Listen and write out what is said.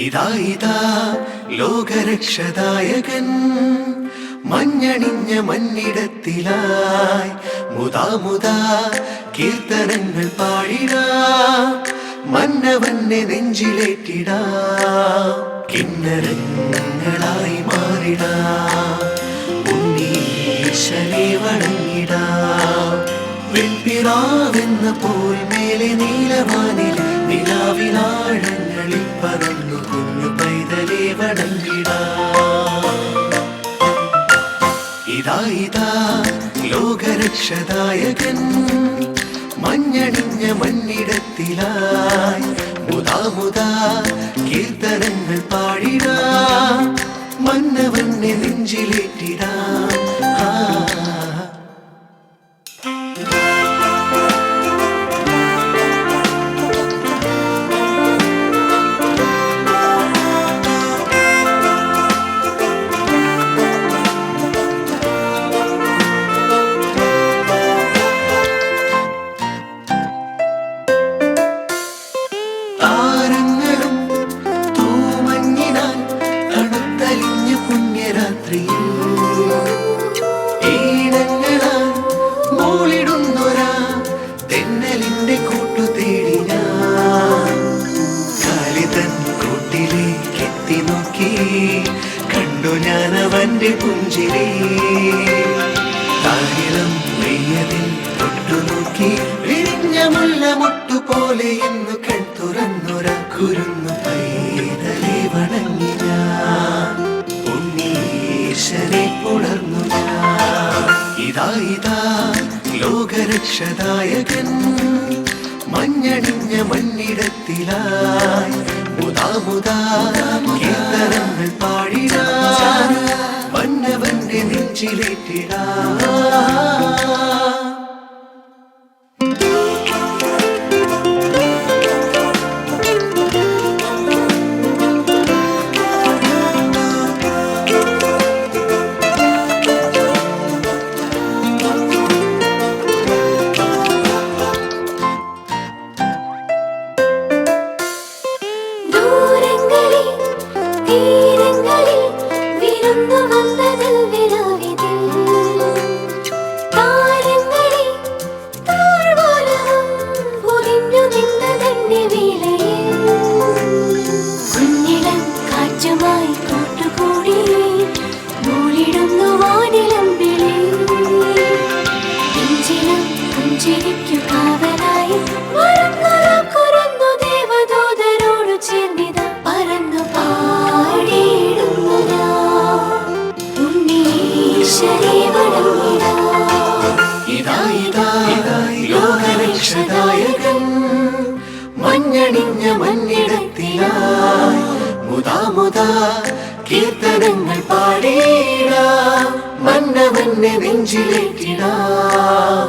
ഇതാ ലോകരക്ഷദായകൻ മഞ്ഞണിഞ്ഞ മണ്ണിടത്തിലായി മുതാ കീർത്തനങ്ങൾ പാടിടാം മന്നവനെ നെഞ്ചിലേറ്റിടാം കിന്നരങ്ങളായി മാറിടാം ഉണ്ണീശനെ വണങ്ങിടാം വെൺപിറാവെന്ന പോൽ മേലെ നീലവാനിൽ നിലാവിനാഴങ്ങളിൽ പറന്നു കുഞ്ഞു പൈതലേ വണങ്ങിടാം ഇതാ ലോകരക്ഷദായകൻ മഞ്ഞണിഞ്ഞ മണ്ണിടത്തിലായി മുതാ കീർത്തനങ്ങൾ പാടിടാം മന്നവനെ നെഞ്ചിലേറ്റിടാം കണ്ടു ഞാനവന്റെ പുഞ്ചിരി താഹിളം പ്രിയതിൽ തൊട്ടുനോക്കി വിരിഞ്ഞ മുല്ല മുട്ടുപോലെ എന്ന് കൺ തുറന്നൊര കുരുന്നു പൈതലേ വണങ്ങി ഞാൻ ഉണ്ണീശനെ പുണർന്നു ഞാൻ ഇതാ ലോകരക്ഷദായകൻ മഞ്ഞണിഞ്ഞ മണ്ണിടത്തിലായി മുതാ കീർത്തനങ്ങൾ പാടിടാം മന്നവന്റെ നെഞ്ചിലേറ്റിടാം ലോകരക്ഷദായകൻ മഞ്ഞണിഞ്ഞ മണ്ണിടത്തിലായി മുതാ കീർത്തനങ്ങൾ പാടിടാം മന്നവനെ നെഞ്ചിലേറ്റിടാം